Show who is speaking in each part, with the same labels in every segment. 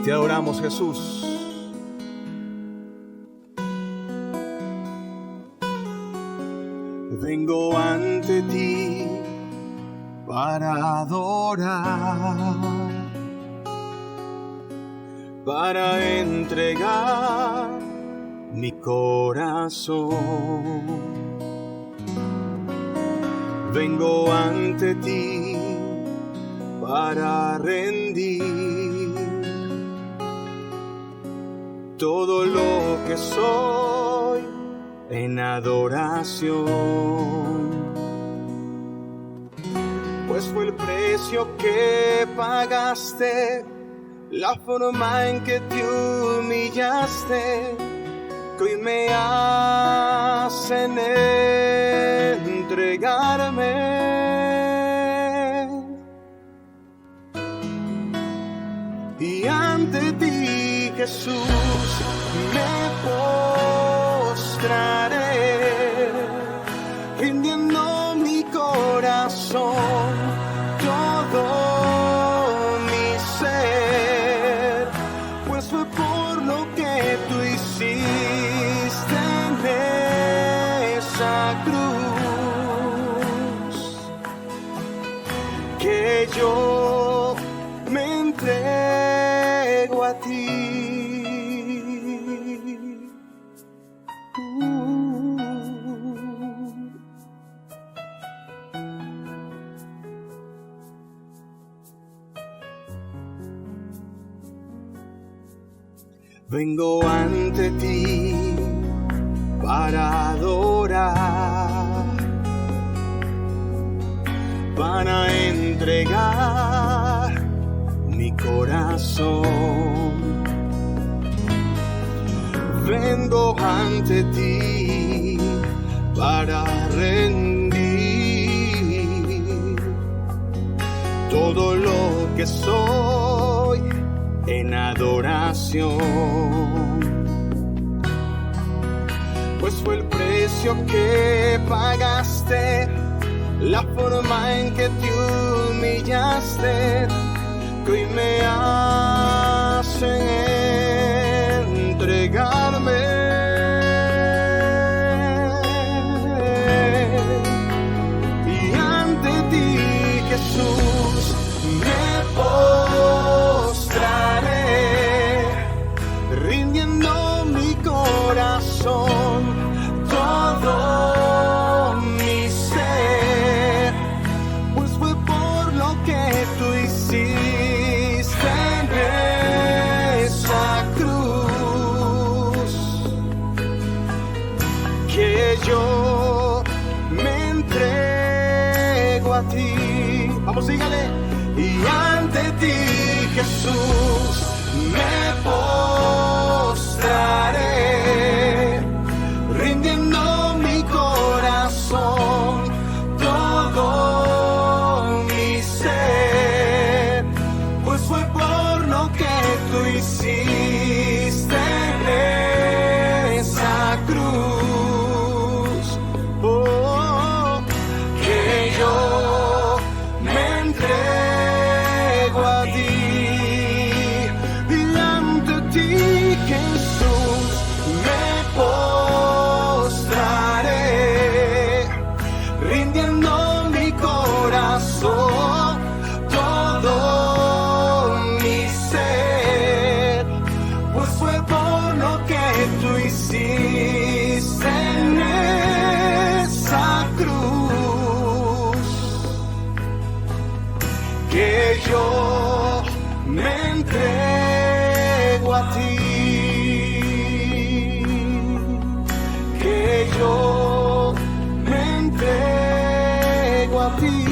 Speaker 1: Te adoramos, Jesús. Vengo ante ti para adorar, para entregar mi corazón. Vengo ante ti para rendir todo lo que soy en adoración, pues fue el precio que pagaste, la forma en que te humillaste, que hoy me hacen entregarme. Y ante ti, Jesús, me postraré, rindiendo mi corazón, todo mi ser, pues fue por lo que tú hiciste en esa cruz, que yo me entrego a ti. Vengo ante ti para adorar, para entregar mi corazón. Vengo ante ti para rendir todo lo que soy en adoración, pues fue el precio que pagaste, la forma en que te humillaste, que hoy me hacen entregarme. Y ante ti, Jesús, me postraré, rindiendo mi corazón, todo mi ser, pues fue por lo que tú hiciste en esa cruz, que yo me entrego a ti. Vamos, sígale. Y ante ti, Jesús, me postraré, rindiendo mi corazón, todo mi ser, pues fue por lo que tú hiciste en esa cruz, oh, que yo me entrego a ti. Y ante ti, Jesús, me postraré, rindiendo mi corazón, todo mi ser, pues fue por lo que tú hiciste en esa cruz, que yo me entrego a ti, que yo me entrego a ti,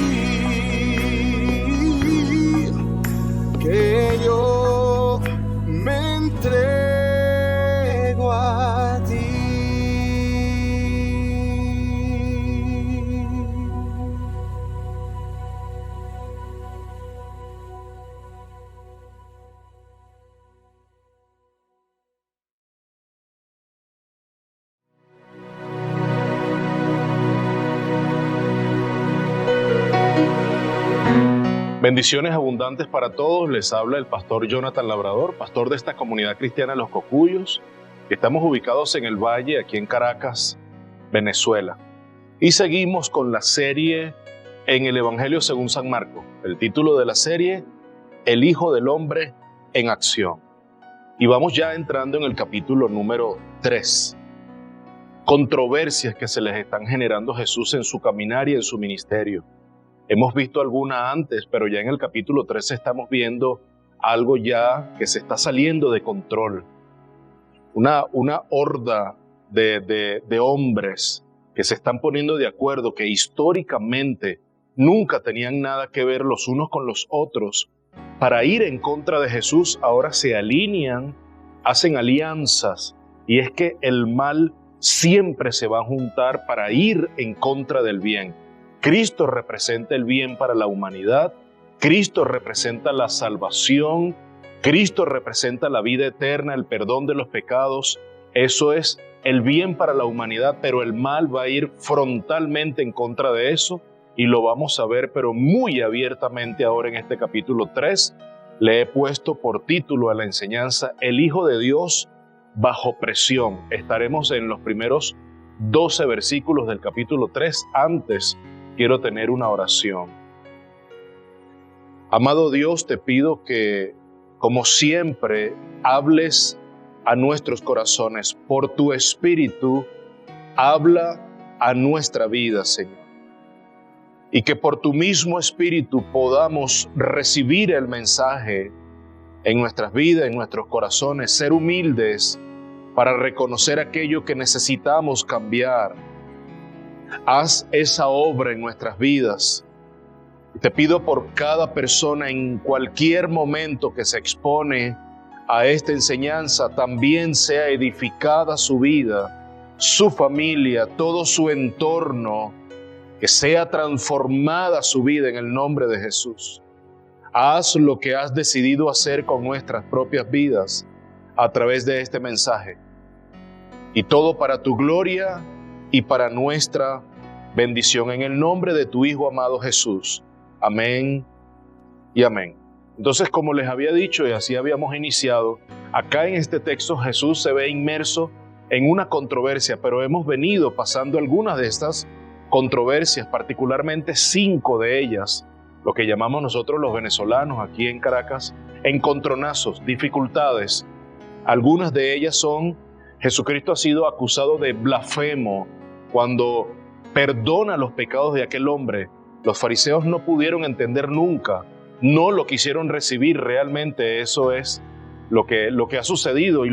Speaker 1: que yo me entrego a ti.
Speaker 2: Bendiciones abundantes para todos. Les habla el pastor Jonathan Labrador, pastor de esta comunidad cristiana Los Cocuyos. Estamos ubicados en el Valle, aquí en Caracas, Venezuela. Y seguimos con la serie en el Evangelio según San Marcos. El título de la serie, El Hijo del Hombre en Acción. Y vamos ya entrando en el capítulo número 3. Controversias que se les están generando a Jesús en su caminar y en su ministerio. Hemos visto alguna antes, pero ya en el capítulo 3 estamos viendo algo ya que se está saliendo de control. Una horda de hombres que se están poniendo de acuerdo, que históricamente nunca tenían nada que ver los unos con los otros, para ir en contra de Jesús, ahora se alinean, hacen alianzas, y es que el mal siempre se va a juntar para ir en contra del bien. Cristo representa el bien para la humanidad, Cristo representa la salvación, Cristo representa la vida eterna, el perdón de los pecados. Eso es el bien para la humanidad, pero el mal va a ir frontalmente en contra de eso y lo vamos a ver, pero muy abiertamente ahora en este capítulo 3. Le he puesto por título a la enseñanza El Hijo de Dios bajo presión. Estaremos en los primeros 12 versículos del capítulo 3. Antes, quiero tener una oración. Amado Dios, te pido que, como siempre, hables a nuestros corazones. Por tu Espíritu, habla a nuestra vida, Señor. Y que por tu mismo Espíritu podamos recibir el mensaje en nuestras vidas, en nuestros corazones, ser humildes para reconocer aquello que necesitamos cambiar. Haz esa obra en nuestras vidas. Te pido por cada persona en cualquier momento que se expone a esta enseñanza, también sea edificada su vida, su familia, todo su entorno, que sea transformada su vida en el nombre de Jesús. Haz lo que has decidido hacer con nuestras propias vidas a través de este mensaje. Y todo para tu gloria y para nuestra bendición, en el nombre de tu Hijo amado Jesús. Amén y amén. Entonces, como les había dicho y así habíamos iniciado, acá en este texto Jesús se ve inmerso en una controversia, pero hemos venido pasando algunas de estas controversias, particularmente 5 de ellas, lo que llamamos nosotros los venezolanos aquí en Caracas, encontronazos, dificultades. Algunas de ellas son: Jesucristo ha sido acusado de blasfemo cuando perdona los pecados de aquel hombre. Los fariseos no pudieron entender nunca, no lo quisieron recibir realmente. Eso es lo que ha sucedido, y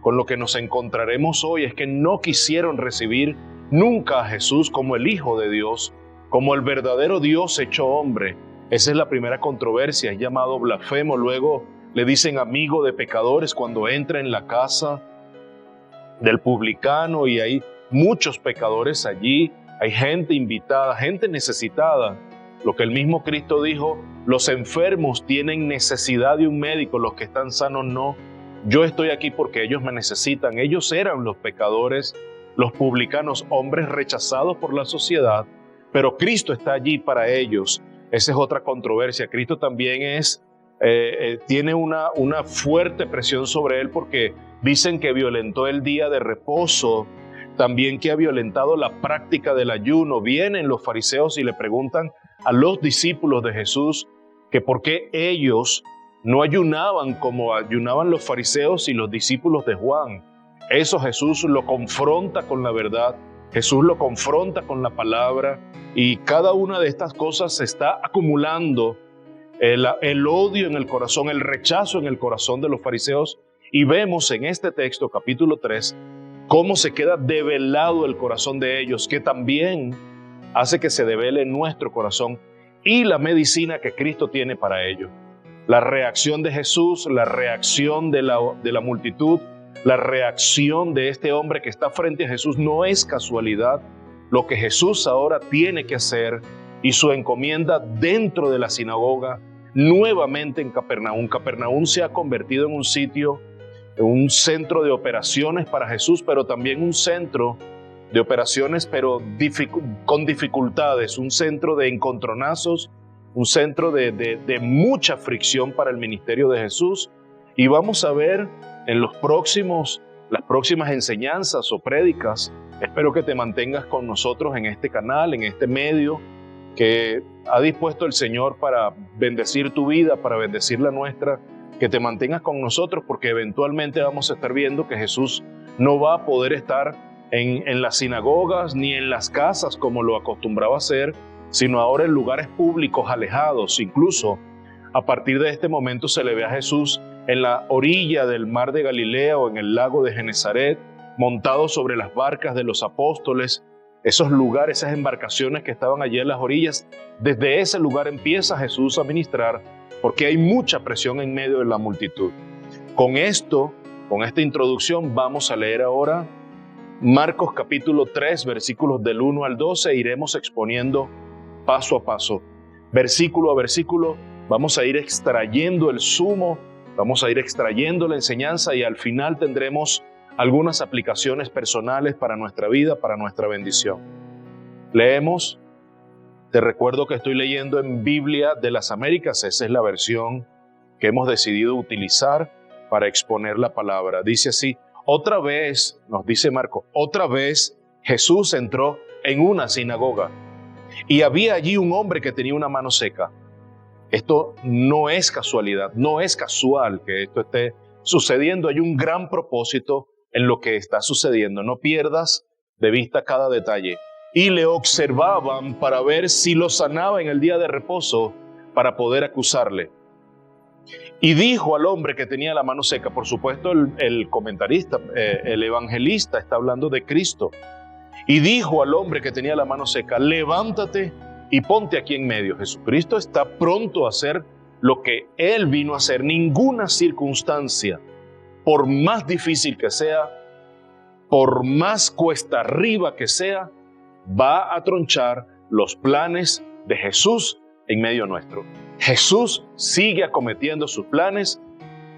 Speaker 2: con lo que nos encontraremos hoy es que no quisieron recibir nunca a Jesús como el Hijo de Dios, como el verdadero Dios hecho hombre. Esa es la primera controversia, es llamado blasfemo. Luego le dicen amigo de pecadores cuando entra en la casa del publicano, y hay muchos pecadores allí, hay gente invitada, gente necesitada. Lo que el mismo Cristo dijo: los enfermos tienen necesidad de un médico, los que están sanos no. Yo estoy aquí porque ellos me necesitan. Ellos eran los pecadores, los publicanos, hombres rechazados por la sociedad, pero Cristo está allí para ellos. Esa es otra controversia. Cristo también tiene una fuerte presión sobre él, porque dicen que violentó el día de reposo, también que ha violentado la práctica del ayuno. Vienen los fariseos y le preguntan a los discípulos de Jesús que por qué ellos no ayunaban como ayunaban los fariseos y los discípulos de Juan. Eso Jesús lo confronta con la verdad, Jesús lo confronta con la palabra, y cada una de estas cosas se está acumulando, el odio en el corazón, el rechazo en el corazón de los fariseos, y vemos en este texto, capítulo 3, cómo se queda develado el corazón de ellos, que también hace que se devele nuestro corazón, y la medicina que Cristo tiene para ello. La reacción de Jesús, la reacción de la multitud, la reacción de este hombre que está frente a Jesús no es casualidad. Lo que Jesús ahora tiene que hacer, y su encomienda dentro de la sinagoga, nuevamente en Capernaum. Capernaum se ha convertido en un sitio, un centro de operaciones para Jesús, pero también un centro de operaciones, pero con dificultades, un centro de encontronazos un centro de mucha fricción para el ministerio de Jesús. Y vamos a ver en las próximas enseñanzas o prédicas. Espero que te mantengas con nosotros en este canal, en este medio que ha dispuesto el Señor para bendecir tu vida, para bendecir la nuestra, que te mantengas con nosotros porque eventualmente vamos a estar viendo que Jesús no va a poder estar en las sinagogas ni en las casas como lo acostumbraba a hacer, sino ahora en lugares públicos alejados. Incluso a partir de este momento se le ve a Jesús en la orilla del mar de Galilea o en el lago de Genesaret, montado sobre las barcas de los apóstoles. Esos lugares, esas embarcaciones que estaban allí en las orillas, desde ese lugar empieza Jesús a ministrar porque hay mucha presión en medio de la multitud. Con esta introducción vamos a leer ahora Marcos capítulo 3, versículos del 1 al 12, iremos exponiendo paso a paso, versículo a versículo, vamos a ir extrayendo el sumo, vamos a ir extrayendo la enseñanza y al final tendremos algunas aplicaciones personales para nuestra vida, para nuestra bendición. Leemos, te recuerdo que estoy leyendo en Biblia de las Américas, esa es la versión que hemos decidido utilizar para exponer la palabra. Dice así, otra vez, nos dice Marcos, otra vez Jesús entró en una sinagoga y había allí un hombre que tenía una mano seca. Esto no es casualidad, no es casual que esto esté sucediendo, hay un gran propósito en lo que está sucediendo, no pierdas de vista cada detalle. Y le observaban para ver si lo sanaba en el día de reposo para poder acusarle. Y dijo al hombre que tenía la mano seca, por supuesto el comentarista, el evangelista está hablando de Cristo. Y dijo al hombre que tenía la mano seca, levántate y ponte aquí en medio. Jesucristo está pronto a hacer lo que Él vino a hacer. Ninguna circunstancia, por más difícil que sea, por más cuesta arriba que sea, va a tronchar los planes de Jesús en medio nuestro. Jesús sigue acometiendo sus planes,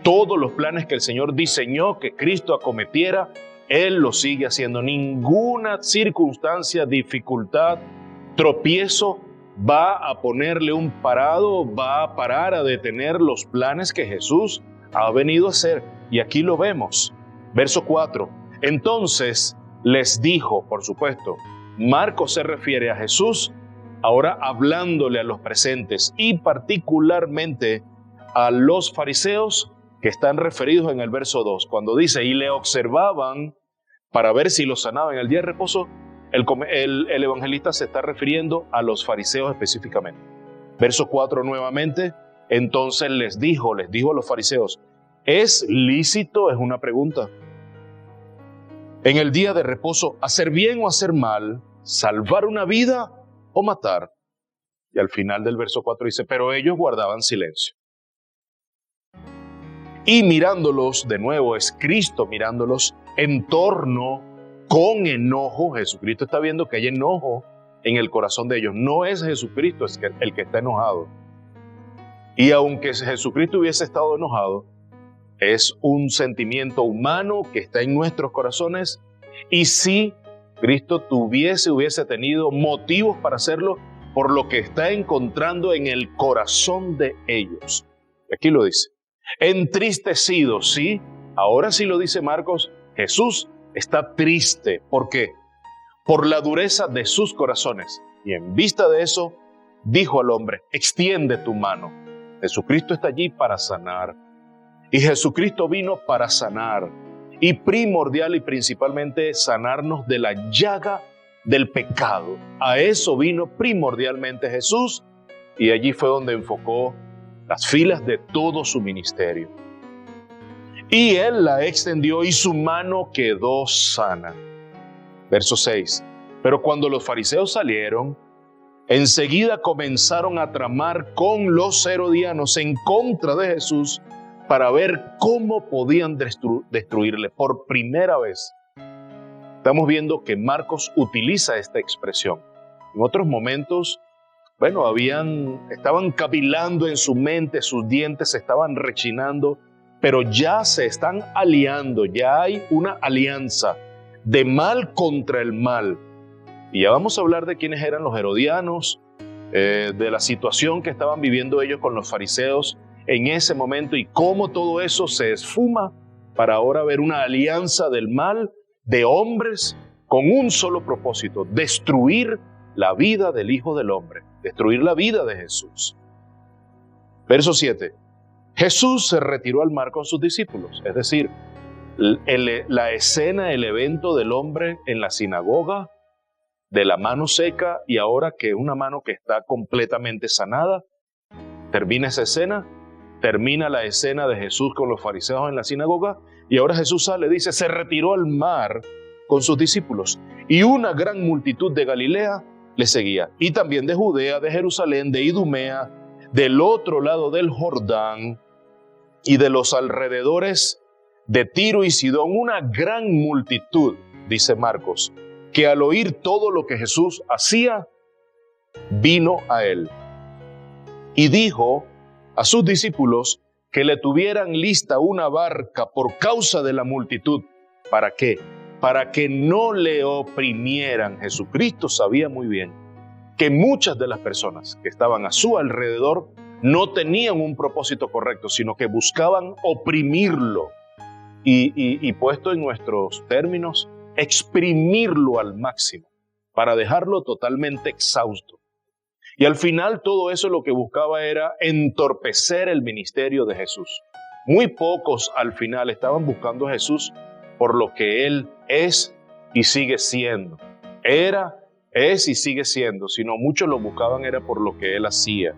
Speaker 2: todos los planes que el Señor diseñó que Cristo acometiera, Él lo sigue haciendo. Ninguna circunstancia, dificultad, tropiezo va a ponerle un parado, va a parar, a detener los planes que Jesús ha venido a hacer. Y aquí lo vemos. Verso 4. Entonces les dijo, por supuesto, Marcos se refiere a Jesús, ahora hablándole a los presentes y particularmente a los fariseos que están referidos en el verso 2. Cuando dice, y le observaban para ver si lo sanaba en el día de reposo, el evangelista se está refiriendo a los fariseos específicamente. Verso 4 nuevamente, entonces les dijo a los fariseos, ¿es lícito? Es una pregunta. En el día de reposo, hacer bien o hacer mal, salvar una vida o matar. Y al final del verso 4 dice, pero ellos guardaban silencio. Y mirándolos, de nuevo es Cristo mirándolos en torno con enojo. Jesucristo está viendo que hay enojo en el corazón de ellos. No es Jesucristo el que está enojado. Y aunque Jesucristo hubiese estado enojado, es un sentimiento humano que está en nuestros corazones. Y si Cristo hubiese tenido motivos para hacerlo, por lo que está encontrando en el corazón de ellos. Aquí lo dice. Entristecido, sí. Ahora sí lo dice Marcos. Jesús está triste. ¿Por qué? Por la dureza de sus corazones. Y en vista de eso, dijo al hombre, extiende tu mano. Jesucristo está allí para sanar. Y Jesucristo vino para sanar. Y primordial y principalmente sanarnos de la llaga del pecado. A eso vino primordialmente Jesús. Y allí fue donde enfocó las filas de todo su ministerio. Y Él la extendió y su mano quedó sana. Verso 6. Pero cuando los fariseos salieron, enseguida comenzaron a tramar con los herodianos en contra de Jesús para ver cómo podían destruirle. Por primera vez estamos viendo que Marcos utiliza esta expresión. En otros momentos, estaban cavilando en su mente, sus dientes se estaban rechinando, pero ya se están aliando, ya hay una alianza de mal contra el mal. Y ya vamos a hablar de quiénes eran los herodianos, de la situación que estaban viviendo ellos con los fariseos en ese momento y cómo todo eso se esfuma para ahora ver una alianza del mal de hombres con un solo propósito: destruir la vida del Hijo del Hombre, destruir la vida de Jesús. Verso 7. Jesús se retiró al mar con sus discípulos, es decir, la escena, el evento del hombre en la sinagoga, de la mano seca y ahora que una mano que está completamente sanada. Termina esa escena, termina la escena de Jesús con los fariseos en la sinagoga y ahora Jesús sale, dice, se retiró al mar con sus discípulos y una gran multitud de Galilea le seguía, y también de Judea, de Jerusalén, de Idumea, del otro lado del Jordán y de los alrededores de Tiro y Sidón, una gran multitud, dice Marcos, que al oír todo lo que Jesús hacía, vino a él. Y dijo a sus discípulos que le tuvieran lista una barca por causa de la multitud. ¿Para qué? Para que no le oprimieran. Jesucristo sabía muy bien que muchas de las personas que estaban a su alrededor no tenían un propósito correcto, sino que buscaban oprimirlo. Y puesto en nuestros términos, exprimirlo al máximo para dejarlo totalmente exhausto. Y al final todo eso lo que buscaba era entorpecer el ministerio de Jesús. Muy pocos al final estaban buscando a Jesús por lo que Él es y sigue siendo. Era, es y sigue siendo, sino muchos lo buscaban era por lo que Él hacía.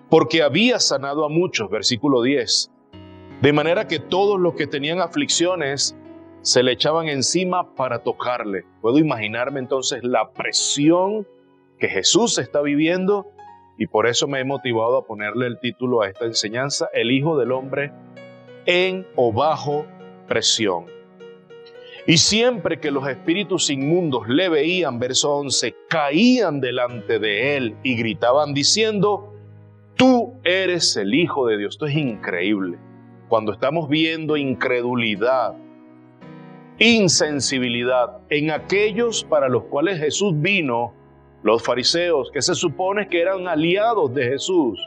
Speaker 2: Porque había sanado a muchos, versículo 10, de manera que todos los que tenían aflicciones se le echaban encima para tocarle. Puedo imaginarme entonces la presión que Jesús está viviendo y por eso me he motivado a ponerle el título a esta enseñanza: el Hijo del Hombre en o bajo presión. Y siempre que los espíritus inmundos le veían, verso 11, caían delante de él y gritaban diciendo: tú eres el Hijo de Dios. Esto es increíble. Cuando estamos viendo incredulidad, insensibilidad en aquellos para los cuales Jesús vino, los fariseos, que se supone que eran aliados de Jesús,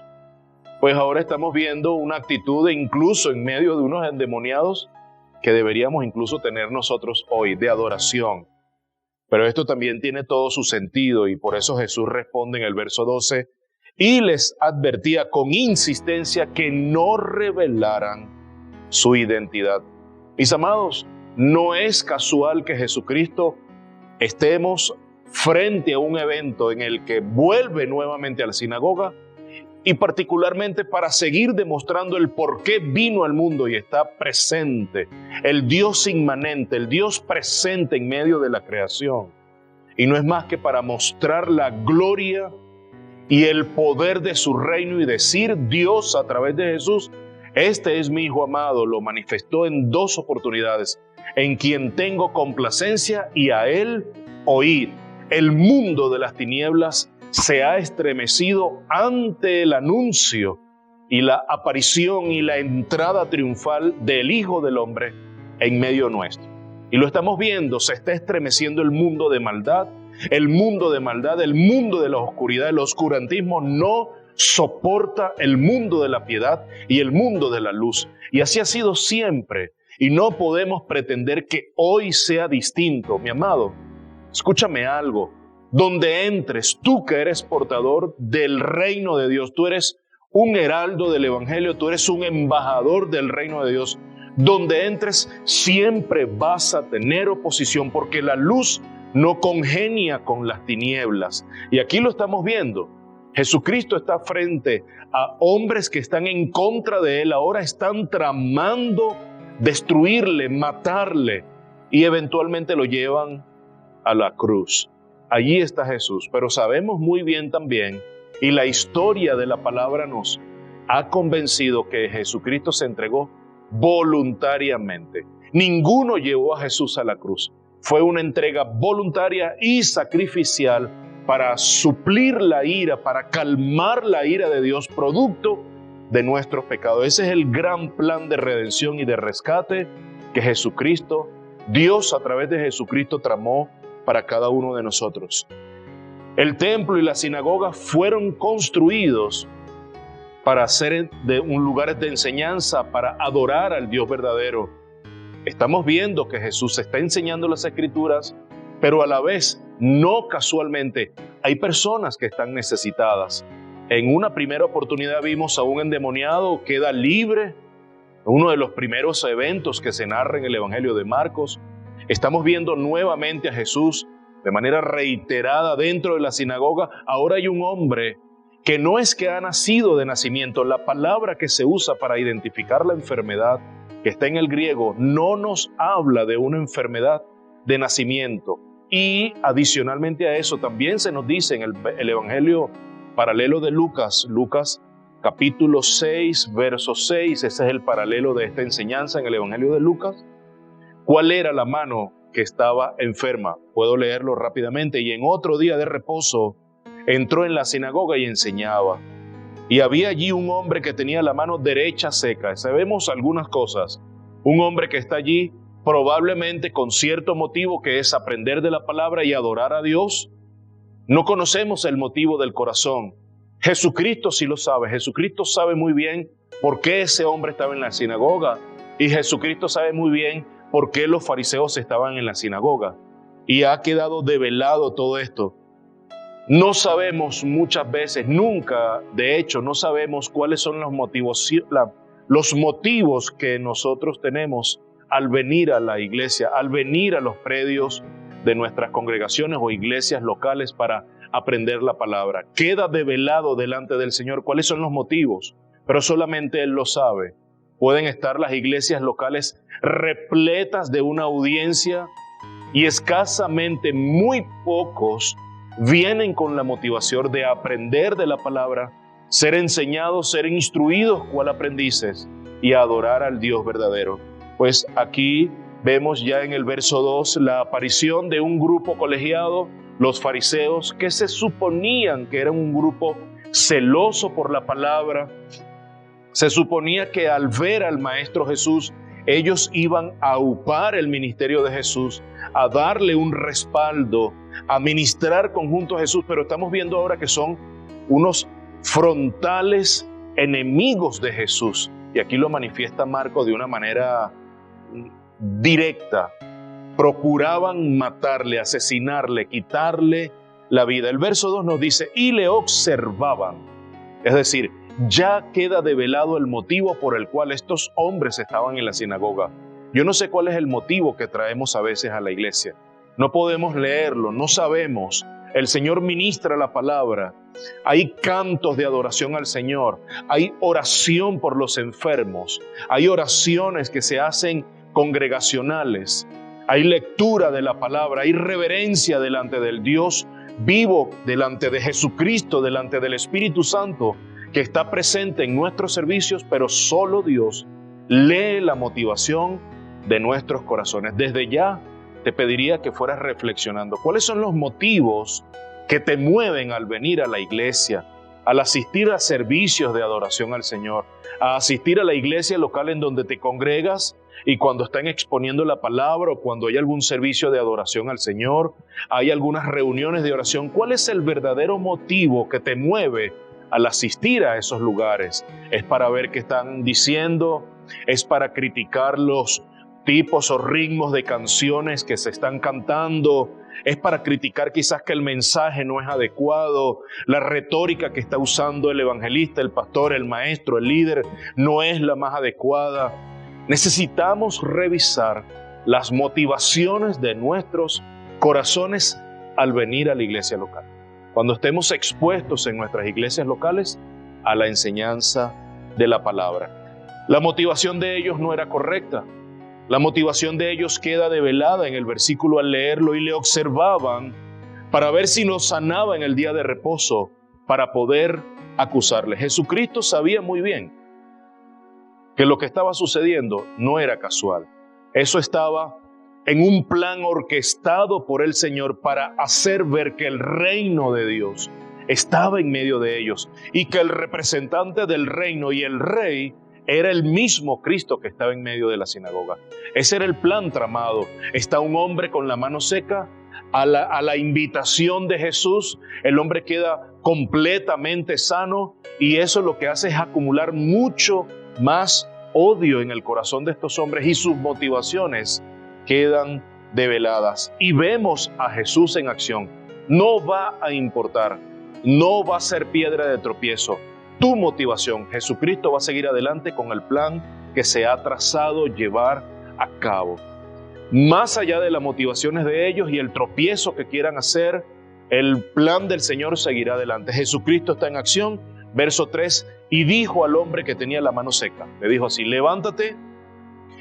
Speaker 2: pues ahora estamos viendo una actitud incluso en medio de unos endemoniados que deberíamos incluso tener nosotros hoy, de adoración. Pero esto también tiene todo su sentido y por eso Jesús responde en el verso 12 y les advertía con insistencia que no revelaran su identidad. Mis amados, no es casual que Jesucristo estemos frente a un evento en el que vuelve nuevamente a la sinagoga y particularmente para seguir demostrando el por qué vino al mundo y está presente, el Dios inmanente, el Dios presente en medio de la creación. Y no es más que para mostrar la gloria y el poder de su reino y decir: Dios a través de Jesús, este es mi Hijo amado. Lo manifestó en dos oportunidades: en quien tengo complacencia y a él oír. El mundo de las tinieblas se ha estremecido ante el anuncio y la aparición y la entrada triunfal del Hijo del Hombre en medio nuestro. Y lo estamos viendo, se está estremeciendo el mundo de maldad, el mundo de maldad, el mundo de la oscuridad. El oscurantismo no soporta el mundo de la piedad y el mundo de la luz. Y así ha sido siempre. Y no podemos pretender que hoy sea distinto. Mi amado, escúchame algo. Donde entres, tú que eres portador del reino de Dios, tú eres un heraldo del evangelio, tú eres un embajador del reino de Dios. Donde entres, siempre vas a tener oposición, porque la luz no congenia con las tinieblas. Y aquí lo estamos viendo. Jesucristo está frente a hombres que están en contra de Él, ahora están tramando destruirle, matarle, y eventualmente lo llevan a la cruz. Allí está Jesús, pero sabemos muy bien también, y la historia de la palabra nos ha convencido que Jesucristo se entregó voluntariamente. Ninguno llevó a Jesús a la cruz. Fue una entrega voluntaria y sacrificial para suplir la ira, para calmar la ira de Dios, producto de nuestros pecados. Ese es el gran plan de redención y de rescate que Jesucristo, Dios a través de Jesucristo tramó para cada uno de nosotros. El templo y la sinagoga fueron construidos para ser de un lugar de enseñanza, para adorar al Dios verdadero. Estamos viendo que Jesús está enseñando las Escrituras, pero a la vez, no casualmente, hay personas que están necesitadas. En una primera oportunidad vimos a un endemoniado, queda libre, uno de los primeros eventos que se narra en el Evangelio de Marcos. Estamos viendo nuevamente a Jesús de manera reiterada dentro de la sinagoga. Ahora hay un hombre que no es que ha nacido de nacimiento. La palabra que se usa para identificar la enfermedad, que está en el griego, no nos habla de una enfermedad de nacimiento. Y adicionalmente a eso también se nos dice en el Evangelio paralelo de Lucas, capítulo 6, verso 6, ese es el paralelo de esta enseñanza en el Evangelio de Lucas. ¿Cuál era la mano que estaba enferma? Puedo leerlo rápidamente. Y en otro día de reposo entró en la sinagoga y enseñaba. Y había allí un hombre que tenía la mano derecha seca. Sabemos algunas cosas. Un hombre que está allí probablemente con cierto motivo, que es aprender de la palabra y adorar a Dios. No conocemos el motivo del corazón. Jesucristo sí lo sabe. Jesucristo sabe muy bien por qué ese hombre estaba en la sinagoga. Y Jesucristo sabe muy bien por qué los fariseos estaban en la sinagoga. Y ha quedado develado todo esto. No sabemos muchas veces, nunca, de hecho, no sabemos cuáles son los motivos que nosotros tenemos al venir a la iglesia, al venir a los predios de nuestras congregaciones o iglesias locales para aprender la palabra. Queda develado delante del Señor cuáles son los motivos, pero solamente Él lo sabe. Pueden estar las iglesias locales repletas de una audiencia y escasamente muy pocos vienen con la motivación de aprender de la palabra, ser enseñados, ser instruidos cual aprendices y adorar al Dios verdadero. Pues aquí vemos ya en el verso 2 la aparición de un grupo colegiado, los fariseos, que se suponían que eran un grupo celoso por la palabra. Se suponía que al ver al Maestro Jesús, ellos iban a aupar el ministerio de Jesús, a darle un respaldo, a ministrar conjunto a Jesús, pero estamos viendo ahora que son unos frontales enemigos de Jesús. Y aquí lo manifiesta Marcos de una manera directa. Procuraban matarle, asesinarle, quitarle la vida. El verso 2 nos dice, y le observaban. Es decir, ya queda develado el motivo por el cual estos hombres estaban en la sinagoga. Yo no sé cuál es el motivo que traemos a veces a la iglesia. No podemos leerlo, no sabemos. El Señor ministra la palabra. Hay cantos de adoración al Señor. Hay oración por los enfermos. Hay oraciones que se hacen congregacionales. Hay lectura de la palabra. Hay reverencia delante del Dios vivo, delante de Jesucristo, delante del Espíritu Santo, que está presente en nuestros servicios, pero solo Dios lee la motivación de nuestros corazones. Desde ya te pediría que fueras reflexionando. ¿Cuáles son los motivos que te mueven al venir a la iglesia, al asistir a servicios de adoración al Señor, a asistir a la iglesia local en donde te congregas y cuando están exponiendo la palabra o cuando hay algún servicio de adoración al Señor, hay algunas reuniones de oración? ¿Cuál es el verdadero motivo que te mueve al asistir a esos lugares? ¿Es para ver qué están diciendo? ¿Es para criticar los tipos o ritmos de canciones que se están cantando? ¿Es para criticar quizás que el mensaje no es adecuado? ¿La retórica que está usando el evangelista, el pastor, el maestro, el líder no es la más adecuada? Necesitamos revisar las motivaciones de nuestros corazones al venir a la iglesia local. Cuando estemos expuestos en nuestras iglesias locales a la enseñanza de la palabra. La motivación de ellos no era correcta. La motivación de ellos queda develada en el versículo al leerlo, y le observaban para ver si lo sanaba en el día de reposo, para poder acusarle. Jesucristo sabía muy bien que lo que estaba sucediendo no era casual. Eso estaba en un plan orquestado por el Señor para hacer ver que el reino de Dios estaba en medio de ellos y que el representante del reino y el rey era el mismo Cristo que estaba en medio de la sinagoga. Ese era el plan tramado. Está un hombre con la mano seca, a la invitación de Jesús, el hombre queda completamente sano, y eso lo que hace es acumular mucho más odio en el corazón de estos hombres, y sus motivaciones quedan develadas. Y vemos a Jesús en acción. No va a importar, no va a ser piedra de tropiezo tu motivación. Jesucristo va a seguir adelante con el plan que se ha trazado llevar a cabo. Más allá de las motivaciones de ellos y el tropiezo que quieran hacer, el plan del Señor seguirá adelante. Jesucristo está en acción. Verso 3, y dijo al hombre que tenía la mano seca, le dijo así: levántate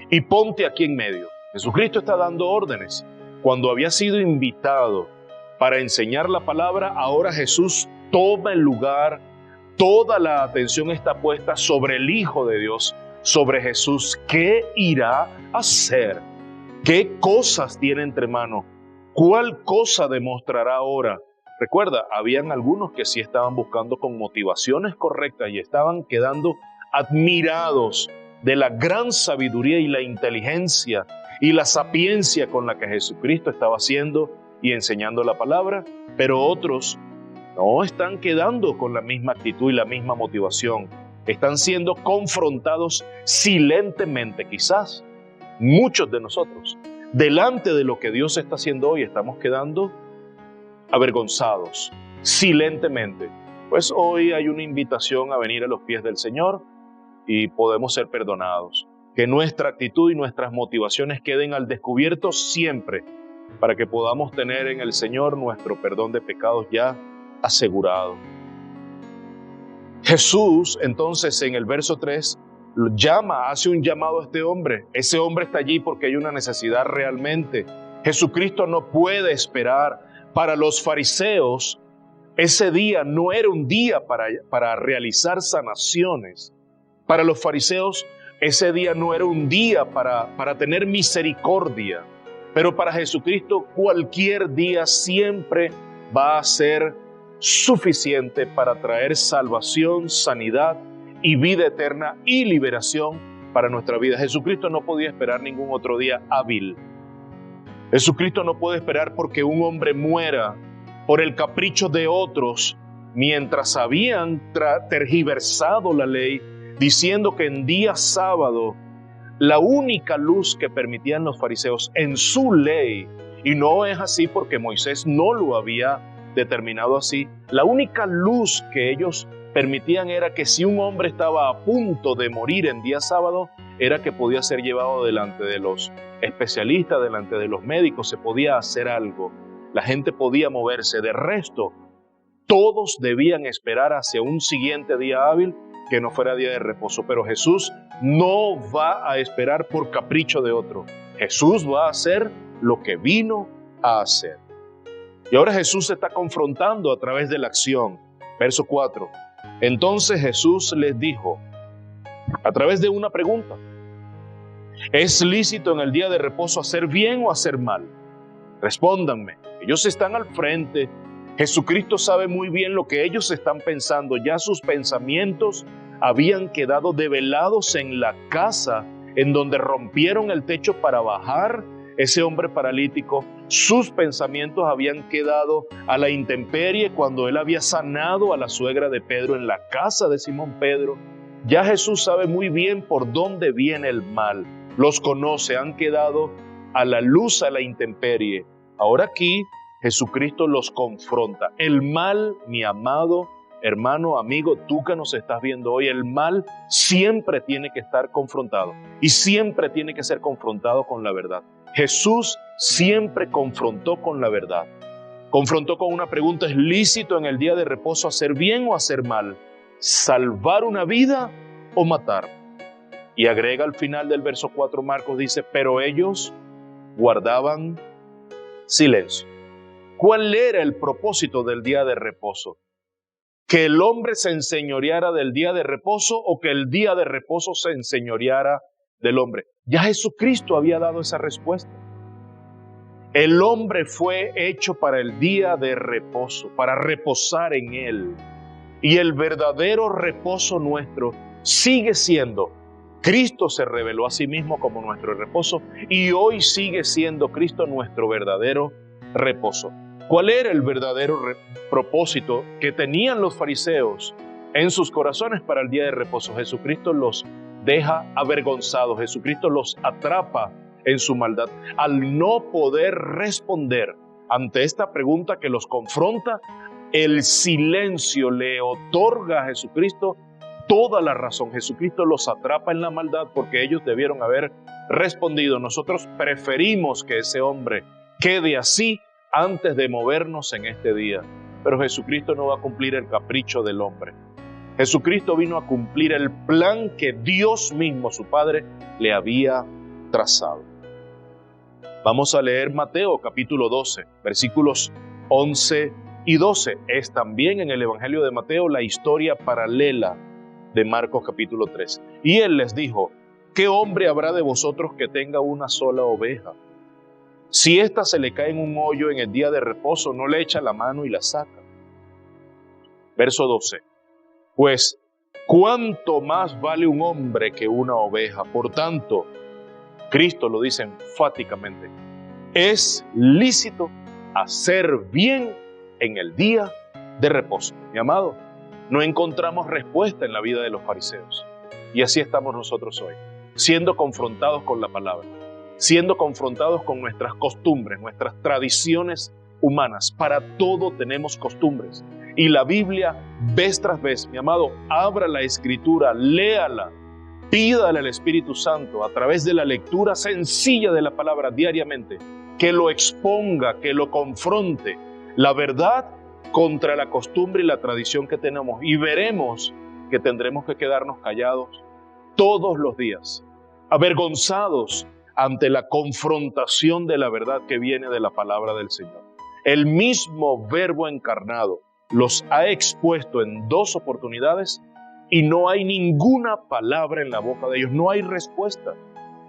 Speaker 2: y ponte aquí en medio. Jesucristo está dando órdenes. Cuando había sido invitado para enseñar la palabra, ahora Jesús toma el lugar, toda la atención está puesta sobre el Hijo de Dios, sobre Jesús. ¿Qué irá a hacer? ¿Qué cosas tiene entre manos? ¿Cuál cosa demostrará ahora? Recuerda, habían algunos que sí estaban buscando con motivaciones correctas y estaban quedando admirados de la gran sabiduría y la inteligencia y la sapiencia con la que Jesucristo estaba haciendo y enseñando la palabra, pero otros no están quedando con la misma actitud y la misma motivación. Están siendo confrontados silentemente. Quizás muchos de nosotros, delante de lo que Dios está haciendo hoy, estamos quedando avergonzados, silentemente. Pues hoy hay una invitación a venir a los pies del Señor y podemos ser perdonados. Que nuestra actitud y nuestras motivaciones queden al descubierto siempre, para que podamos tener en el Señor nuestro perdón de pecados ya asegurado. Jesús, entonces, en el verso 3, hace un llamado a este hombre. Ese hombre está allí porque hay una necesidad realmente. Jesucristo no puede esperar. Para los fariseos, ese día no era un día para realizar sanaciones. Para los fariseos, ese día no era un día para tener misericordia. Pero para Jesucristo, cualquier día siempre va a ser suficiente para traer salvación, sanidad y vida eterna y liberación para nuestra vida. Jesucristo no podía esperar ningún otro día hábil. Jesucristo no puede esperar porque un hombre muera por el capricho de otros, mientras habían tergiversado la ley, diciendo que en día sábado la única luz que permitían los fariseos en su ley, y no es así porque Moisés no lo había determinado así, la única luz que ellos permitían era que si un hombre estaba a punto de morir en día sábado, era que podía ser llevado delante de los especialistas, delante de los médicos, se podía hacer algo, la gente podía moverse. De resto, todos debían esperar hacia un siguiente día hábil que no fuera día de reposo. Pero Jesús no va a esperar por capricho de otro. Jesús va a hacer lo que vino a hacer. Y ahora Jesús se está confrontando a través de la acción. Verso 4. Entonces Jesús les dijo, a través de una pregunta: ¿es lícito en el día de reposo hacer bien o hacer mal? Respóndanme. Ellos están al frente. Jesucristo sabe muy bien lo que ellos están pensando. Ya sus pensamientos habían quedado develados en la casa en donde rompieron el techo para bajar ese hombre paralítico. Sus pensamientos habían quedado a la intemperie cuando él había sanado a la suegra de Pedro en la casa de Simón Pedro. Ya Jesús sabe muy bien por dónde viene el mal. Los conoce, han quedado a la luz, a la intemperie. Ahora aquí Jesucristo los confronta. El mal, mi amado hermano, amigo, tú que nos estás viendo hoy, el mal siempre tiene que estar confrontado y siempre tiene que ser confrontado con la verdad. Jesús siempre confrontó con la verdad. Confrontó con una pregunta: ¿es lícito en el día de reposo hacer bien o hacer mal? ¿Salvar una vida o matar? Y agrega al final del verso 4, Marcos dice: pero ellos guardaban silencio. ¿Cuál era el propósito del día de reposo? ¿Que el hombre se enseñoreara del día de reposo o que el día de reposo se enseñoreara del hombre? Ya Jesucristo había dado esa respuesta. El hombre fue hecho para el día de reposo, para reposar en él. Y el verdadero reposo nuestro sigue siendo: Cristo se reveló a sí mismo como nuestro reposo, y hoy sigue siendo Cristo nuestro verdadero reposo. ¿Cuál era el verdadero propósito que tenían los fariseos en sus corazones para el día de reposo? Jesucristo los deja avergonzados, Jesucristo los atrapa en su maldad. Al no poder responder ante esta pregunta que los confronta, el silencio le otorga a Jesucristo toda la razón. Jesucristo los atrapa en la maldad porque ellos debieron haber respondido: nosotros preferimos que ese hombre quede así antes de movernos en este día. Pero Jesucristo no va a cumplir el capricho del hombre. Jesucristo vino a cumplir el plan que Dios mismo, su Padre, le había trazado. Vamos a leer Mateo capítulo 12, versículos 11 y 12. Es también en el Evangelio de Mateo la historia paralela de Marcos capítulo 3. Y él les dijo: ¿qué hombre habrá de vosotros que tenga una sola oveja? Si ésta se le cae en un hoyo en el día de reposo, ¿no le echa la mano y la saca? Verso 12. Pues, ¿cuánto más vale un hombre que una oveja? Por tanto, Cristo lo dice enfáticamente: es lícito hacer bien en el día de reposo. Mi amado, no encontramos respuesta en la vida de los fariseos. Y así estamos nosotros hoy, siendo confrontados con la palabra, siendo confrontados con nuestras costumbres, nuestras tradiciones humanas. Para todo tenemos costumbres. Y la Biblia, vez tras vez, mi amado, abra la Escritura, léala, pídale al Espíritu Santo a través de la lectura sencilla de la palabra diariamente, que lo exponga, que lo confronte, la verdad contra la costumbre y la tradición que tenemos. Y veremos que tendremos que quedarnos callados todos los días, avergonzados ante la confrontación de la verdad que viene de la palabra del Señor. El mismo Verbo encarnado los ha expuesto en 2 oportunidades y no hay ninguna palabra en la boca de ellos, no hay respuesta.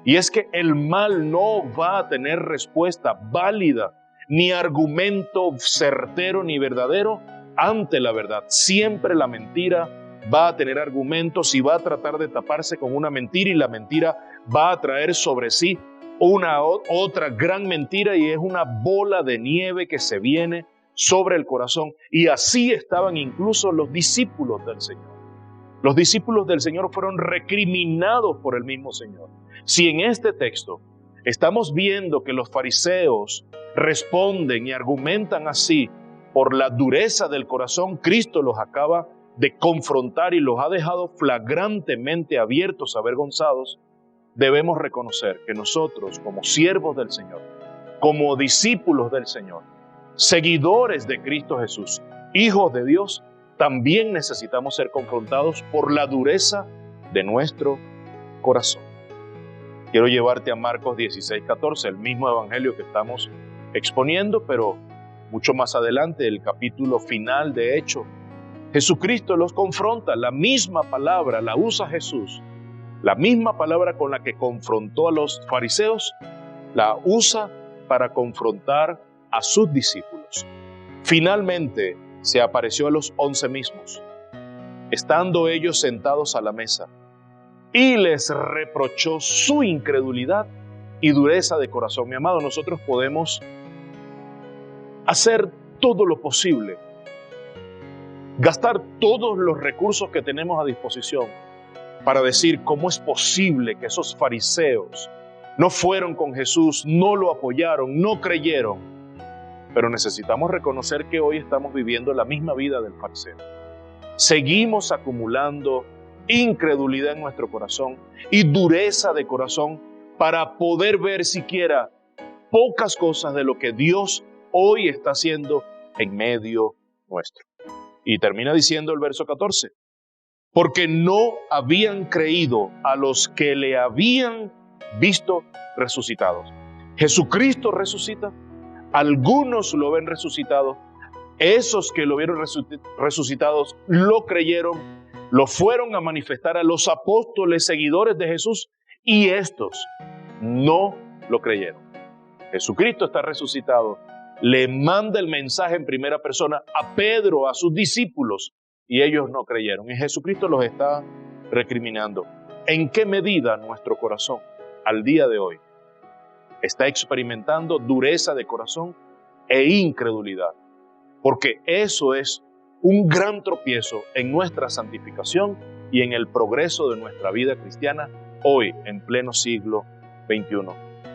Speaker 2: Y es que el mal no va a tener respuesta válida, ni argumento certero ni verdadero ante la verdad. Siempre la mentira va a tener argumentos y va a tratar de taparse con una mentira, y la mentira va a traer sobre sí otra gran mentira, y es una bola de nieve que se viene sobre el corazón. Y así estaban incluso los discípulos del Señor. Los discípulos del Señor fueron recriminados por el mismo Señor. Si en este texto estamos viendo que los fariseos responden y argumentan así por la dureza del corazón, Cristo los acaba de confrontar y los ha dejado flagrantemente abiertos, avergonzados. Debemos reconocer que nosotros, como siervos del Señor, como discípulos del Señor, seguidores de Cristo Jesús, hijos de Dios, también necesitamos ser confrontados por la dureza de nuestro corazón. Quiero llevarte a Marcos 16:14, el mismo evangelio que estamos exponiendo, pero mucho más adelante, el capítulo final de Hechos. Jesucristo los confronta, la misma palabra la usa Jesús, la misma palabra con la que confrontó a los fariseos, la usa para confrontar a sus discípulos. Finalmente se apareció a los 11 mismos, estando ellos sentados a la mesa, y les reprochó su incredulidad y dureza de corazón. Mi amado, nosotros podemos hacer todo lo posible, gastar todos los recursos que tenemos a disposición para decir cómo es posible que esos fariseos no fueron con Jesús, no lo apoyaron, no creyeron. Pero necesitamos reconocer que hoy estamos viviendo la misma vida del fariseo. Seguimos acumulando incredulidad en nuestro corazón y dureza de corazón para poder ver siquiera pocas cosas de lo que Dios hoy está haciendo en medio nuestro. Y termina diciendo el verso 14: porque no habían creído a los que le habían visto resucitados. Jesucristo resucita, algunos lo ven resucitado, esos que lo vieron resucitados lo creyeron, lo fueron a manifestar a los apóstoles seguidores de Jesús, y estos no lo creyeron. Jesucristo está resucitado, le manda el mensaje en primera persona a Pedro, a sus discípulos, y ellos no creyeron. Y Jesucristo los está recriminando. ¿En qué medida nuestro corazón al día de hoy está experimentando dureza de corazón e incredulidad. Porque eso es un gran tropiezo en nuestra santificación y en el progreso de nuestra vida cristiana hoy, en pleno siglo XXI.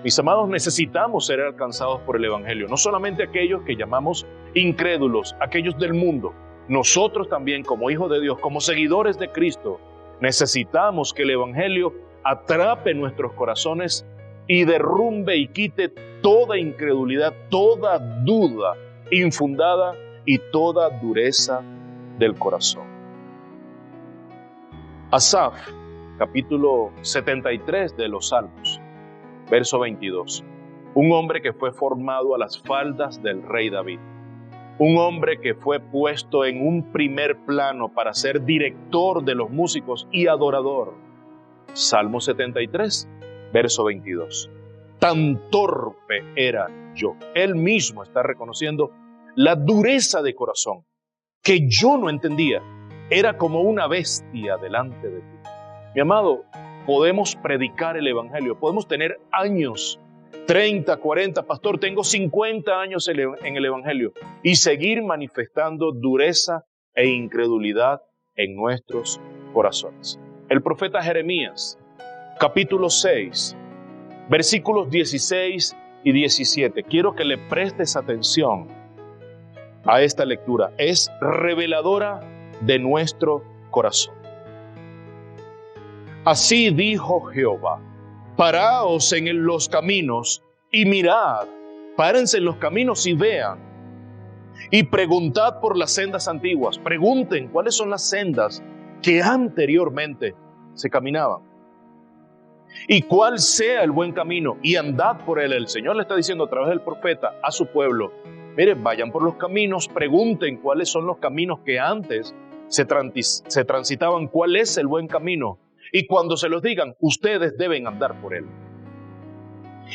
Speaker 2: Mis amados, necesitamos ser alcanzados por el Evangelio, no solamente aquellos que llamamos incrédulos, aquellos del mundo. Nosotros también, como hijos de Dios, como seguidores de Cristo, necesitamos que el Evangelio atrape nuestros corazones y derrumbe y quite toda incredulidad, toda duda infundada y toda dureza del corazón. Asaf, capítulo 73 de los Salmos, verso 22. Un hombre que fue formado a las faldas del rey David. Un hombre que fue puesto en un primer plano para ser director de los músicos y adorador. Salmo 73, verso 22. Tan torpe era yo. Él mismo está reconociendo la dureza de corazón que yo no entendía. Era como una bestia delante de ti. Mi amado, podemos predicar el Evangelio, podemos tener años, 30, 40, pastor, tengo 50 años en el Evangelio, y seguir manifestando dureza e incredulidad en nuestros corazones. El profeta Jeremías, capítulo 6, versículos 16 y 17. Quiero que le prestes atención a esta lectura. Es reveladora de nuestro corazón. Así dijo Jehová: paraos en los caminos y mirad, párense en los caminos y vean, y preguntad por las sendas antiguas. Pregunten cuáles son las sendas que anteriormente se caminaban, y cuál sea el buen camino, y andad por él. El Señor le está diciendo a través del profeta a su pueblo: miren, vayan por los caminos, pregunten cuáles son los caminos que antes se transitaban, cuál es el buen camino. Y cuando se los digan, ustedes deben andar por él.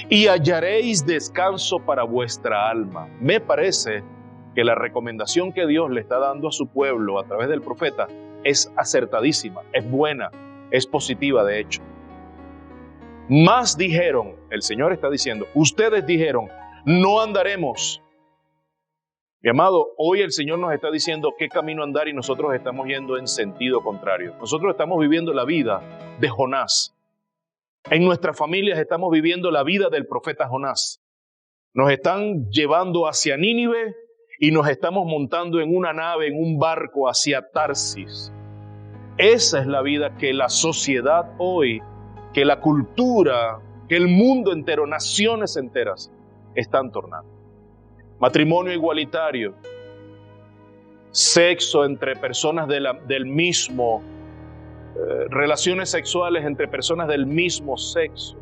Speaker 2: Y hallaréis descanso para vuestra alma. Me parece que la recomendación que Dios le está dando a su pueblo a través del profeta es acertadísima, es buena, es positiva de hecho. Más dijeron, el Señor está diciendo, ustedes dijeron, no andaremos. Mi amado, hoy el Señor nos está diciendo qué camino andar y nosotros estamos yendo en sentido contrario. Nosotros estamos viviendo la vida de Jonás. En nuestras familias estamos viviendo la vida del profeta Jonás. Nos están llevando hacia Nínive y nos estamos montando en una nave, en un barco hacia Tarsis. Esa es la vida que la sociedad hoy, que la cultura, que el mundo entero, naciones enteras, están tornando. Matrimonio igualitario, sexo entre personas del mismo, relaciones sexuales entre personas del mismo sexo,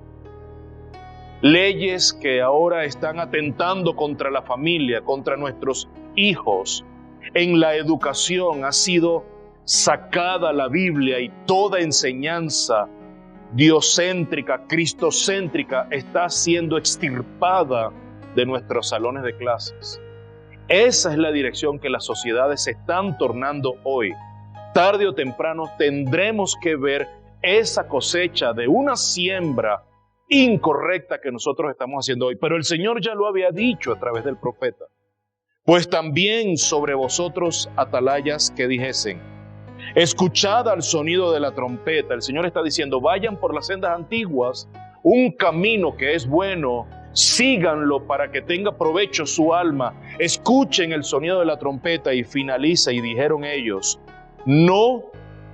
Speaker 2: leyes que ahora están atentando contra la familia, contra nuestros hijos. En la educación ha sido sacada la Biblia y toda enseñanza diocéntrica, cristocéntrica está siendo extirpada de nuestros salones de clases. Esa es la dirección que las sociedades se están tornando hoy. Tarde o temprano tendremos que ver esa cosecha de una siembra incorrecta que nosotros estamos haciendo hoy. Pero el Señor ya lo había dicho a través del profeta. Pues también sobre vosotros atalayas que dijesen, escuchad al sonido de la trompeta. El Señor está diciendo, vayan por las sendas antiguas, un camino que es bueno, síganlo para que tenga provecho su alma. Escuchen el sonido de la trompeta. Y finaliza, y dijeron ellos, no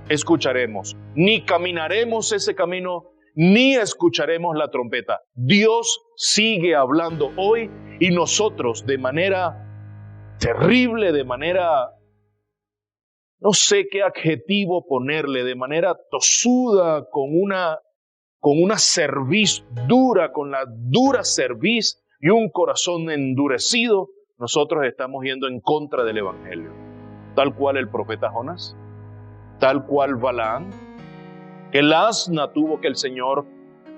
Speaker 2: escucharemos, ni caminaremos ese camino, ni escucharemos la trompeta. Dios sigue hablando hoy y nosotros de manera terrible, de manera, no sé qué adjetivo ponerle, de manera tosuda, con una cerviz dura, con la dura cerviz y un corazón endurecido, nosotros estamos yendo en contra del Evangelio. Tal cual el profeta Jonás, tal cual Balaam. El asna tuvo que el Señor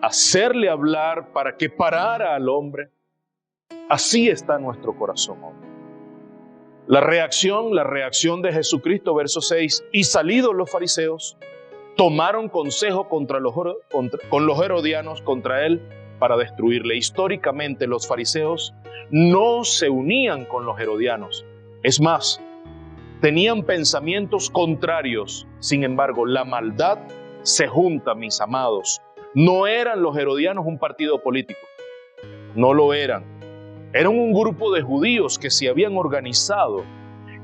Speaker 2: hacerle hablar para que parara al hombre. Así está nuestro corazón hoy. La reacción de Jesucristo, verso 6, y salidos los fariseos, tomaron consejo con los herodianos contra él para destruirle. Históricamente los fariseos no se unían con los herodianos. Es más, tenían pensamientos contrarios. Sin embargo, la maldad se junta, mis amados. No eran los herodianos un partido político. No lo eran. Eran un grupo de judíos que se habían organizado,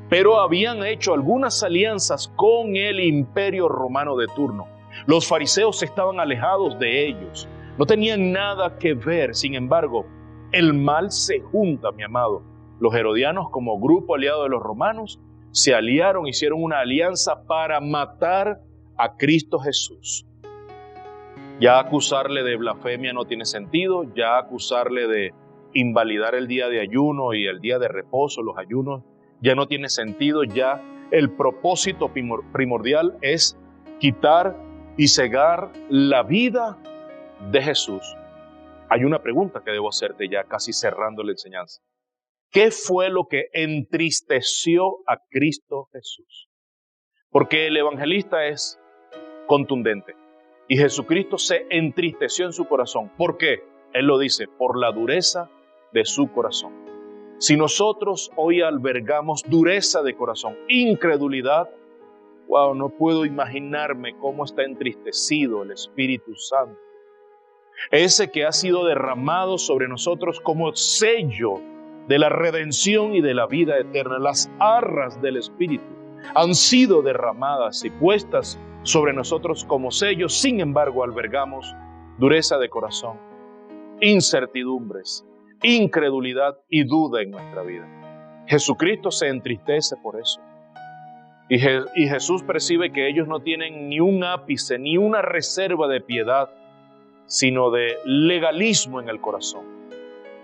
Speaker 2: pero habían hecho algunas alianzas con el imperio romano de turno. Los fariseos estaban alejados de ellos. No tenían nada que ver. Sin embargo, el mal se junta, mi amado. Los herodianos, como grupo aliado de los romanos, se aliaron, hicieron una alianza para matar a Cristo Jesús. Ya acusarle de blasfemia no tiene sentido, ya acusarle de invalidar el día de ayuno y el día de reposo, los ayunos, ya no tiene sentido. Ya el propósito primordial es quitar y cegar la vida de Jesús. Hay una pregunta que debo hacerte ya casi cerrando la enseñanza. ¿Qué fue lo que entristeció a Cristo Jesús? Porque el evangelista es contundente y Jesucristo se entristeció en su corazón. ¿Por qué? Él lo dice, por la dureza de su corazón. Si nosotros hoy albergamos dureza de corazón, incredulidad, wow, no puedo imaginarme cómo está entristecido el Espíritu Santo. Ese que ha sido derramado sobre nosotros como sello de la redención y de la vida eterna. Las arras del Espíritu han sido derramadas y puestas sobre nosotros como sellos. Sin embargo, albergamos dureza de corazón, incertidumbres, incredulidad y duda en nuestra vida. Jesucristo se entristece por eso. Y Jesús percibe que ellos no tienen ni un ápice, ni una reserva de piedad, sino de legalismo en el corazón.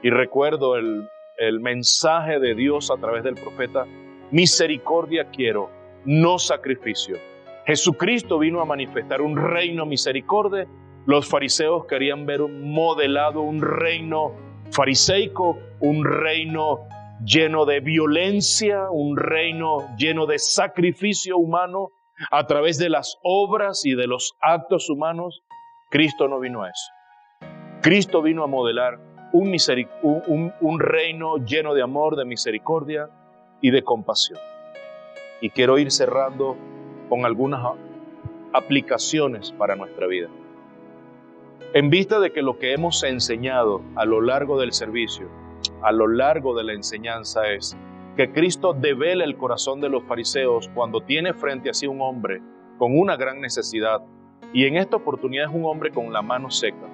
Speaker 2: Y recuerdo el mensaje de Dios a través del profeta: misericordia quiero, no sacrificio. Jesucristo vino a manifestar un reino misericordia. Los fariseos querían ver modelado un reino fariseico, un reino lleno de violencia, un reino lleno de sacrificio humano a través de las obras y de los actos humanos. Cristo no vino a eso. Cristo vino a modelar un reino lleno de amor, de misericordia y de compasión. Y quiero ir cerrando con algunas aplicaciones para nuestra vida. En vista de que lo que hemos enseñado a lo largo del servicio, a lo largo de la enseñanza, es que Cristo devela el corazón de los fariseos cuando tiene frente a sí un hombre con una gran necesidad. Y en esta oportunidad es un hombre con la mano seca.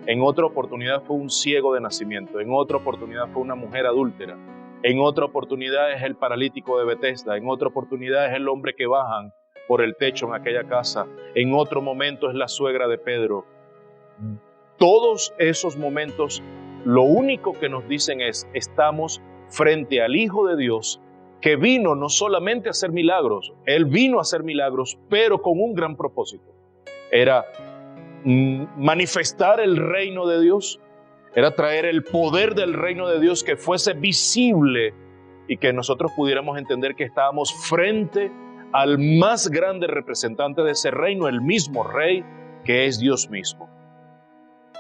Speaker 2: En otra oportunidad fue un ciego de nacimiento. En otra oportunidad fue una mujer adúltera. En otra oportunidad es el paralítico de Betesda. En otra oportunidad es el hombre que bajan por el techo en aquella casa. En otro momento es la suegra de Pedro. Todos esos momentos, lo único que nos dicen es: estamos frente al Hijo de Dios, que vino no solamente a hacer milagros. Él vino a hacer milagros, pero con un gran propósito. Era manifestar el reino de Dios, era traer el poder del reino de Dios que fuese visible y que nosotros pudiéramos entender que estábamos frente al más grande representante de ese reino, el mismo Rey, que es Dios mismo.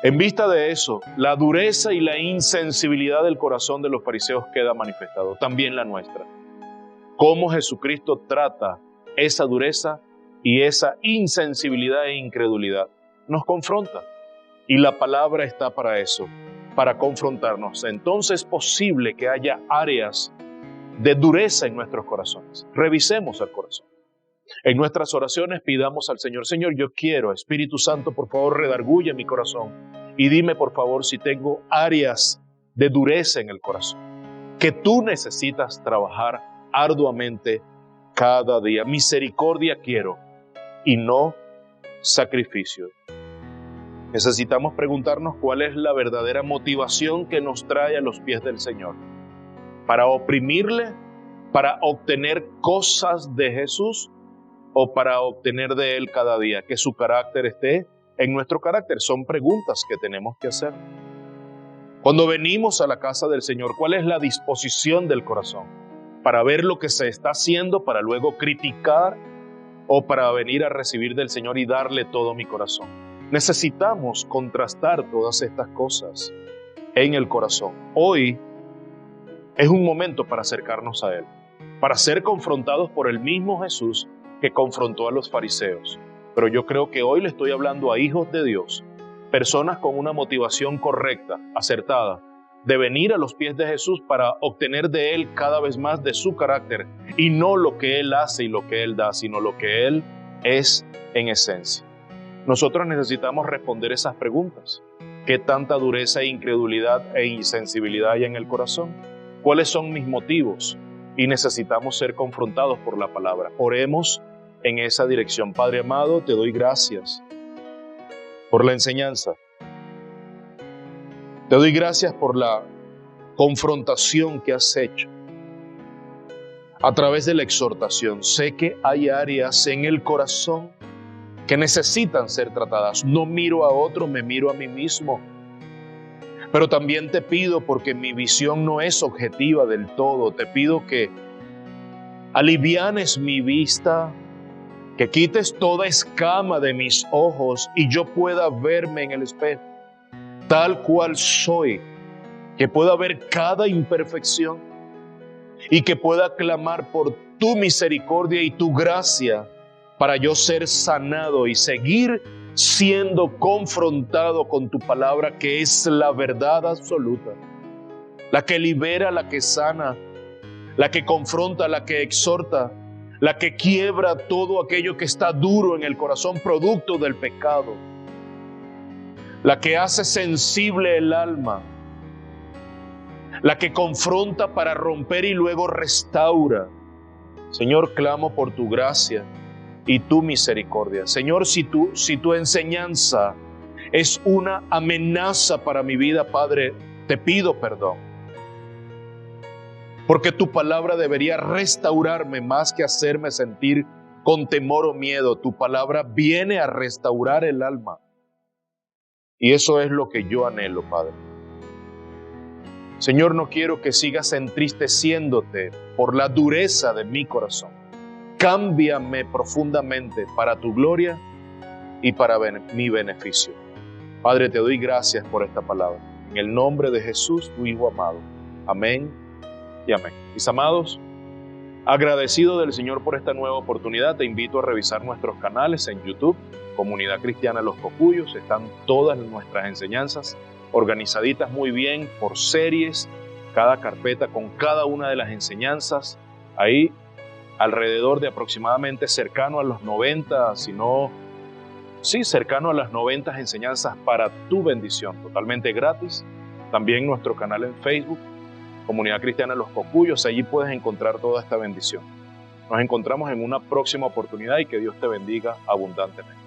Speaker 2: En vista de eso, la dureza y la insensibilidad del corazón de los fariseos queda manifestado, también la nuestra. Cómo Jesucristo trata esa dureza y esa insensibilidad e incredulidad. Nos confronta. Y la palabra está para eso, para confrontarnos. Entonces es posible que haya áreas de dureza en nuestros corazones. Revisemos el corazón. En nuestras oraciones pidamos al Señor: Señor, yo quiero, Espíritu Santo, por favor, redarguye mi corazón y dime, por favor, si tengo áreas de dureza en el corazón que tú necesitas trabajar arduamente cada día. Misericordia quiero y no sacrificio. Necesitamos preguntarnos cuál es la verdadera motivación que nos trae a los pies del Señor. ¿Para oprimirle? ¿Para obtener cosas de Jesús? ¿O para obtener de Él cada día? Que su carácter esté en nuestro carácter. Son preguntas que tenemos que hacer. Cuando venimos a la casa del Señor, ¿cuál es la disposición del corazón? ¿Para ver lo que se está haciendo, para luego criticar? ¿O para venir a recibir del Señor y darle todo mi corazón? Necesitamos contrastar todas estas cosas en el corazón. Hoy es un momento para acercarnos a Él, para ser confrontados por el mismo Jesús que confrontó a los fariseos. Pero yo creo que hoy le estoy hablando a hijos de Dios, personas con una motivación correcta, acertada, de venir a los pies de Jesús para obtener de Él cada vez más de su carácter, y no lo que Él hace y lo que Él da, sino lo que Él es en esencia. Nosotros necesitamos responder esas preguntas. ¿Qué tanta dureza e incredulidad e insensibilidad hay en el corazón? ¿Cuáles son mis motivos? Y necesitamos ser confrontados por la palabra. Oremos en esa dirección. Padre amado, te doy gracias por la enseñanza. Te doy gracias por la confrontación que has hecho a través de la exhortación. Sé que hay áreas en el corazón que necesitan ser tratadas. No miro a otro, me miro a mí mismo. Pero también te pido, porque mi visión no es objetiva del todo, te pido que alivianes mi vista, que quites toda escama de mis ojos y yo pueda verme en el espejo, tal cual soy, que pueda ver cada imperfección y que pueda clamar por tu misericordia y tu gracia para yo ser sanado y seguir siendo confrontado con tu palabra, que es la verdad absoluta, la que libera, la que sana, la que confronta, la que exhorta, la que quiebra todo aquello que está duro en el corazón, producto del pecado, la que hace sensible el alma, la que confronta para romper y luego restaura. Señor, clamo por tu gracia y tu misericordia. Señor, si tu enseñanza es una amenaza para mi vida, Padre, te pido perdón. Porque tu palabra debería restaurarme más que hacerme sentir con temor o miedo. Tu palabra viene a restaurar el alma. Y eso es lo que yo anhelo, Padre. Señor, no quiero que sigas entristeciéndote por la dureza de mi corazón. Cámbiame profundamente para tu gloria y para mi beneficio. Padre, te doy gracias por esta palabra. En el nombre de Jesús, tu Hijo amado. Amén y amén. Mis amados, agradecido del Señor por esta nueva oportunidad, te invito a revisar nuestros canales en YouTube, Comunidad Cristiana Los Cocuyos. Están todas nuestras enseñanzas organizaditas muy bien por series, cada carpeta con cada una de las enseñanzas. Ahí alrededor de aproximadamente cercano a los 90, cercano a las 90 enseñanzas para tu bendición, totalmente gratis. También nuestro canal en Facebook, Comunidad Cristiana Los Cocuyos, allí puedes encontrar toda esta bendición. Nos encontramos en una próxima oportunidad y que Dios te bendiga abundantemente.